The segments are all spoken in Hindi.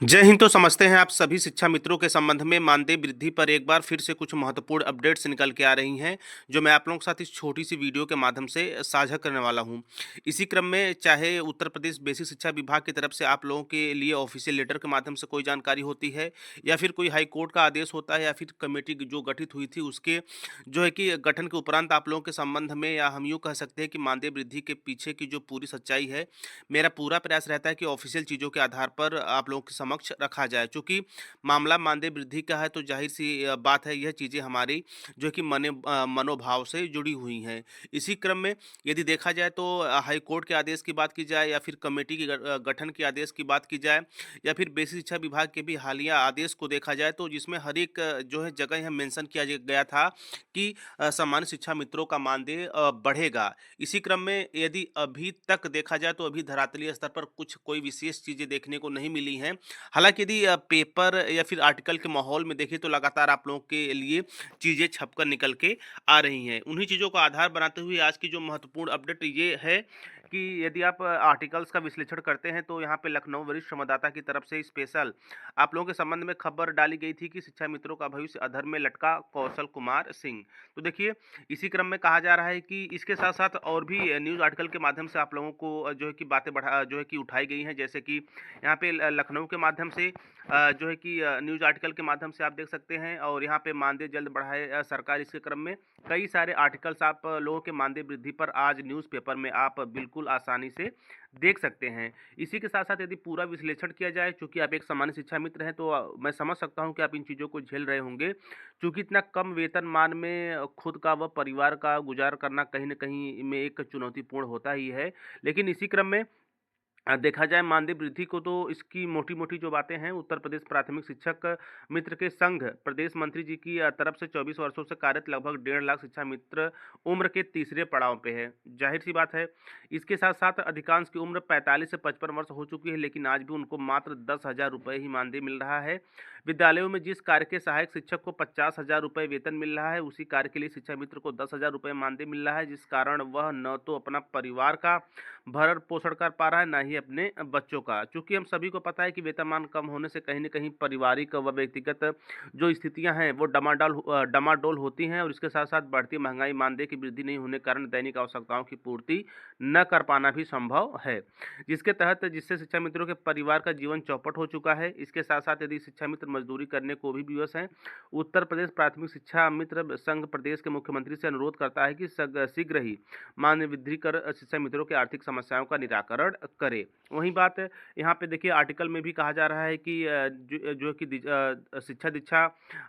जय हिंद। तो समझते हैं आप सभी शिक्षा मित्रों के संबंध में मानदेय वृद्धि पर एक बार फिर से कुछ महत्वपूर्ण अपडेट्स निकल के आ रही हैं, जो मैं आप लोगों के साथ इस छोटी सी वीडियो के माध्यम से साझा करने वाला हूं। इसी क्रम में चाहे उत्तर प्रदेश बेसिक शिक्षा विभाग की तरफ से आप लोगों के लिए ऑफिशियल लेटर के माध्यम से कोई जानकारी होती है, या फिर कोई हाई कोर्ट का आदेश होता है, या फिर कमेटी जो गठित हुई थी उसके जो है कि गठन के उपरांत आप लोगों के संबंध में, या हम यूँ कह सकते हैं कि मानदेय वृद्धि के पीछे की जो पूरी सच्चाई है, मेरा पूरा प्रयास रहता है कि ऑफिशियल चीज़ों के आधार पर आप लोगों के समक्ष रखा जाए। चूँकि मामला मानदेय वृद्धि का है, तो ज़ाहिर-सी बात है, यह चीज़ें हमारी जो है कि मनोभाव से जुड़ी हुई हैं। इसी क्रम में यदि देखा जाए तो हाई कोर्ट के आदेश की बात की जाए, या फिर कमेटी के गठन के आदेश की बात की जाए, या फिर बेसिक शिक्षा विभाग के भी हालिया आदेश को देखा जाए, तो जिसमें हर एक जो है जगह यह मेंशन किया गया था कि सामान्य शिक्षा मित्रों का मानदेय बढ़ेगा। इसी क्रम में यदि अभी तक देखा जाए, तो अभी धरातलीय स्तर पर कुछ कोई विशेष चीज़ें देखने को नहीं मिली हैं। हालाँकि यदि पेपर या फिर आर्टिकल के माहौल में देखें, तो लगातार आप लोगों के लिए चीज़ें छपकर निकल के आ रही हैं। उन्हीं चीज़ों को आधार बनाते हुए आज की जो महत्वपूर्ण अपडेट ये है कि यदि आप आर्टिकल्स का विश्लेषण करते हैं, तो यहाँ पे लखनऊ वरिष्ठ संवाददाता की तरफ से स्पेशल आप लोगों के संबंध में खबर डाली गई थी कि शिक्षा मित्रों का भविष्य अधर में लटका कौशल कुमार सिंह। तो देखिए, इसी क्रम में कहा जा रहा है कि इसके साथ-साथ और भी न्यूज़ आर्टिकल के माध्यम से आप लोगों को जो है कि बातें जो है कि उठाई गई हैं। जैसे कि यहाँ पे लखनऊ के माध्यम से जो है कि न्यूज़ आर्टिकल के माध्यम से आप देख सकते हैं, और यहाँ पे मानदेय जल्द बढ़ाए सरकार। इसके क्रम में कई सारे आर्टिकल्स आप लोगों के मानदेय वृद्धि पर आज न्यूज़पेपर में आप बिल्कुल आसानी से देख सकते हैं। इसी के साथ-साथ यदि पूरा विश्लेषण किया जाए, चूँकि आप एक सामान्य शिक्षा मित्र हैं, तो मैं समझ सकता हूँ कि आप इन चीज़ों को झेल रहे होंगे। चूँकि इतना कम वेतनमान में खुद का व परिवार का गुज़ार करना कहीं न कहीं में एक चुनौतीपूर्ण होता ही है। लेकिन इसी क्रम में देखा जाए मानदेय वृद्धि को, तो इसकी मोटी-मोटी जो बातें हैं, उत्तर प्रदेश प्राथमिक शिक्षक मित्र के संघ प्रदेश मंत्री जी की तरफ से 24 वर्षों से कार्यरत लगभग 1.5 लाख शिक्षा मित्र उम्र के तीसरे पड़ाव पे है। ज़ाहिर-सी बात है, इसके साथ-साथ अधिकांश की उम्र 45 से 55 वर्ष हो चुकी है, लेकिन आज भी उनको मात्र 10,000 रुपए ही मानदेय मिल रहा है। विद्यालयों में जिस कार्य के सहायक शिक्षक को 50,000 रुपए वेतन मिल रहा है, उसी कार्य के लिए शिक्षा मित्र को 10,000 रुपए मानदेय मिल रहा है, जिस कारण वह न तो अपना परिवार का भरण पोषण कर पा रहा है, ना ही अपने बच्चों का। चूँकि हम सभी को पता है कि वेतनमान कम होने से कहीं न कहीं पारिवारिक व व्यक्तिगत जो स्थितियाँ हैं, वो डामाडोल होती हैं, और इसके साथ-साथ बढ़ती महँगाई, मानदेय की वृद्धि नहीं होने के कारण दैनिक आवश्यकताओं की पूर्ति न कर पाना भी संभव है। जिससे शिक्षा मित्रों के परिवार का जीवन चौपट हो चुका है। इसके साथ-साथ यदि शिक्षा मित्र मज़दूरी करने को भी विवश हैं, उत्तर प्रदेश प्राथमिक शिक्षा मित्र संघ प्रदेश के मुख्यमंत्री से अनुरोध करता है कि शीघ्र ही मान्य वृद्धि कर शिक्षा मित्रों की आर्थिक समस्याओं का निराकरण करे। वहीं बात यहाँ पे देखिए, आर्टिकल में भी कहा जा रहा है कि जो है कि शिक्षा दीक्षा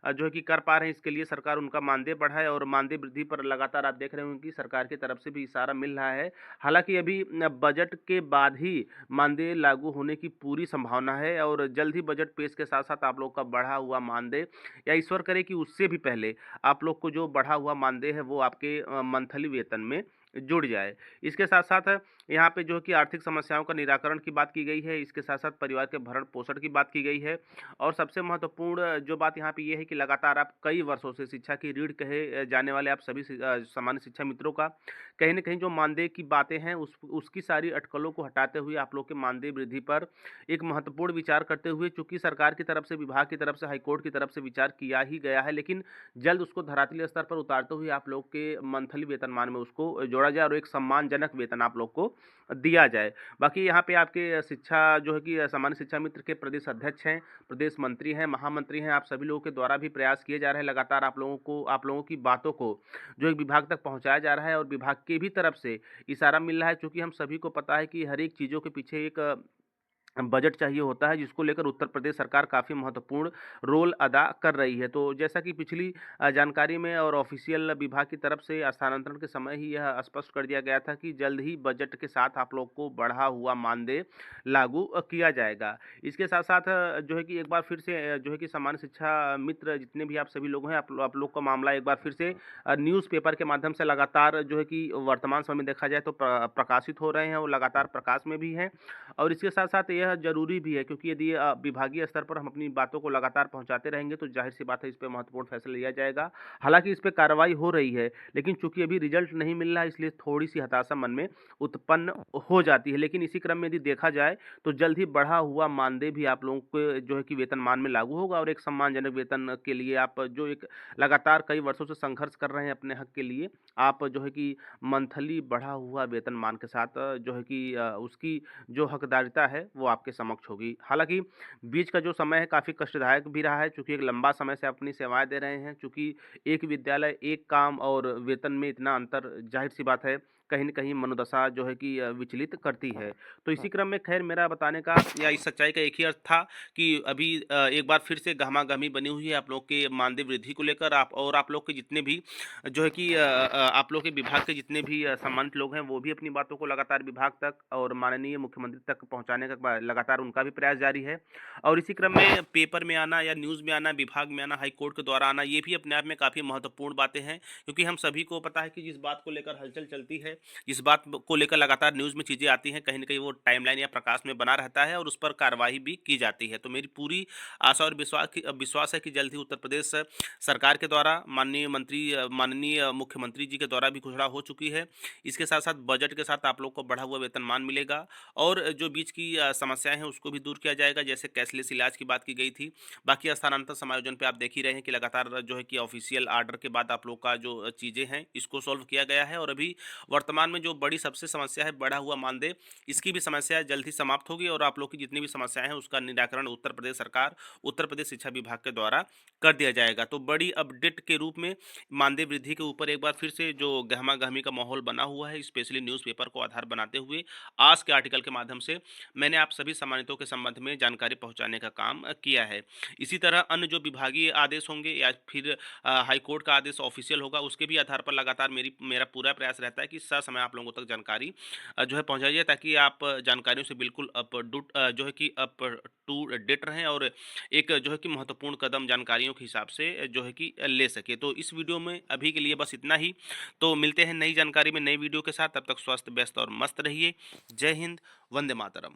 जो है कि कर पा रहे हैं, इसके लिए सरकार उनका मानदेय बढ़ाए, और मानदेय वृद्धि पर लगातार आप देख रहे होंगे कि सरकार की तरफ से भी इशारा मिल रहा है। हालाँकि अभी बजट के बाद ही मानदेय लागू होने की पूरी संभावना है, और जल्द ही बजट पेश के साथ-साथ आप लोग का बढ़ा हुआ मानदेय, या ईश्वर करे कि उससे भी पहले आप लोग को जो बढ़ा हुआ मानदेय है, वो आपके मंथली वेतन में जुड़ जाए। इसके साथ-साथ यहाँ पे जो है कि आर्थिक समस्याओं का निराकरण की बात की गई है, इसके साथ-साथ परिवार के भरण-पोषण की बात की गई है, और सबसे महत्वपूर्ण जो बात यहाँ पे ये है कि लगातार आप कई वर्षों से शिक्षा की रीढ़ कहे जाने वाले आप सभी सामान्य शिक्षा मित्रों का कहीं न कहीं जो मानदेय की बातें हैं, उसकी सारी अटकलों को हटाते हुए आप लोग के मानदेय वृद्धि पर एक महत्वपूर्ण विचार करते हुए, चूँकि सरकार की तरफ से, विभाग की तरफ से, हाईकोर्ट की तरफ से विचार किया ही गया है, लेकिन जल्द उसको धरातलीय स्तर पर उतारते हुए आप लोग के मंथली वेतनमान में उसको जोड़ा जाए, और एक सम्मानजनक वेतन आप लोग को दिया जाए। बाकी यहाँ पे आपके शिक्षा जो है कि सामान्य शिक्षा मित्र के प्रदेश अध्यक्ष हैं, प्रदेश मंत्री हैं, महामंत्री हैं, आप सभी लोगों के द्वारा भी प्रयास किए जा रहे हैं। लगातार आप लोगों की बातों को जो है विभाग तक पहुँचाया जा रहा है, और विभाग की भी तरफ से इशारा मिल रहा है। चूँकि हम सभी को पता है कि हर एक चीज़ों के पीछे एक बजट चाहिए होता है, जिसको लेकर उत्तर प्रदेश सरकार काफ़ी महत्वपूर्ण रोल अदा कर रही है। तो जैसा कि पिछली जानकारी में और ऑफिशियल विभाग की तरफ से स्थानांतरण के समय ही यह स्पष्ट कर दिया गया था कि जल्द ही बजट के साथ आप लोग को बढ़ा हुआ मानदेय लागू किया जाएगा। इसके साथ-साथ जो है कि एक बार फिर से जो है कि सामान्य शिक्षा मित्र जितने भी आप सभी लोग हैं, आप लोग का मामला एक बार फिर से न्यूज़पेपर के माध्यम से लगातार जो है कि वर्तमान समय में देखा जाए तो प्रकाशित हो रहे हैं, और लगातार प्रकाश में भी हैं। और इसके साथ-साथ यह यह ज़रूरी भी है, क्योंकि यदि विभागीय स्तर पर हम अपनी बातों को लगातार पहुँचाते रहेंगे तो ज़ाहिर-सी बात है इस पे महत्वपूर्ण फैसला लिया जाएगा। हालाँकि इस पे कार्रवाई हो रही है, लेकिन चूँकि अभी रिज़ल्ट नहीं मिल रहा है इसलिए थोड़ी-सी हताशा मन में उत्पन्न हो जाती है। लेकिन इसी क्रम में यदि देखा जाए तो जल्द ही बढ़ा हुआ मानदेय भी आप लोगों के जो है कि वेतनमान में लागू होगा और एक सम्मानजनक वेतन के लिए आप जो एक लगातार कई वर्षों से संघर्ष कर रहे हैं अपने हक के लिए, आप जो है कि मंथली बढ़ा हुआ वेतनमान के साथ जो है कि उसकी जो हकदारिता है वो आपके समक्ष होगी। हालाँकि बीच का जो समय है काफ़ी कष्टदायक भी रहा है, चूँकि एक लंबा समय से आप अपनी सेवाएँ दे रहे हैं, चूँकि एक विद्यालय, एक काम और वेतन में इतना अंतर ज़ाहिर-सी बात है कहीं न कहीं मनोदशा जो है कि विचलित करती है। तो इसी क्रम में खैर मेरा बताने का या इस सच्चाई का एक ही अर्थ था कि अभी एक बार फिर से गहमा-गहमी बनी हुई है आप लोग के मानदेय वृद्धि को लेकर आप लोग के जितने भी जो है कि आप लोग के विभाग के जितने भी संबंधित लोग हैं वो भी अपनी बातों को लगातार विभाग तक और माननीय मुख्यमंत्री तक पहुँचाने का लगातार उनका भी प्रयास जारी है। और इसी क्रम में पेपर में आना या न्यूज़ में आना, विभाग में आना, हाई कोर्ट के द्वारा आना, ये भी अपने आप में काफ़ी महत्वपूर्ण बातें हैं, क्योंकि हम सभी को पता है कि जिस बात को लेकर हलचल चलती है, जिस बात को लेकर लगातार न्यूज़ में चीज़ें आती हैं, कहीं न कहीं वो टाइमलाइन या प्रकाश में बना रहता है और उस पर कार्रवाई भी की जाती है। तो मेरी पूरी आशा और विश्वास है कि जल्द ही उत्तर प्रदेश सरकार के द्वारा माननीय मुख्यमंत्री जी के द्वारा भी घोषणा हो चुकी है। इसके साथ-साथ बजट के साथ आप लोग को बढ़ा हुआ वेतनमान मिलेगा और जो बीच की समस्याएँ हैं उसको भी दूर किया जाएगा, जैसे कैशलेस इलाज की बात की गई थी। बाकी स्थानांतरण समायोजन पे आप देख ही रहे हैं कि लगातार जो है कि ऑफ़िशियल आर्डर के बाद आप लोग का जो चीज़ें हैं, इसको सॉल्व किया गया है और अभी वर्तमान में जो बड़ी सबसे समस्या है बढ़ा हुआ मानदेय, इसकी भी समस्या जल्द ही समाप्त होगी और आप लोग की जितनी भी समस्याएँ हैं उसका निराकरण उत्तर प्रदेश सरकार, उत्तर प्रदेश शिक्षा विभाग के द्वारा कर दिया जाएगा। तो बड़ी अपडेट के रूप में मानदेय वृद्धि के ऊपर एक बार फिर से जो गहमा-गहमी का माहौल बना हुआ है, स्पेशली न्यूज़पेपर को आधार बनाते हुए आज के आर्टिकल के माध्यम से मैंने आप सभी सम्मानितों के संबंध में जानकारी पहुँचाने का काम किया है। इसी तरह अन्य जो विभागीय आदेश होंगे या फिर हाई कोर्ट का आदेश ऑफ़िशियल होगा, उसके भी आधार पर लगातार मेरा पूरा प्रयास रहता है कि ससमय आप लोगों तक जानकारी जो है पहुँचाई जाए, ताकि आप जानकारियों से बिल्कुल जो है कि अप टू डेट रहें और एक जो है कि महत्वपूर्ण कदम जानकारियों के हिसाब से जो है कि ले सकें। तो इस वीडियो में अभी के लिए बस इतना ही। तो मिलते हैं नई जानकारी में नई वीडियो के साथ, तब तक स्वस्थ, व्यस्त और मस्त रहिए। जय हिंद, वंदे मातरम।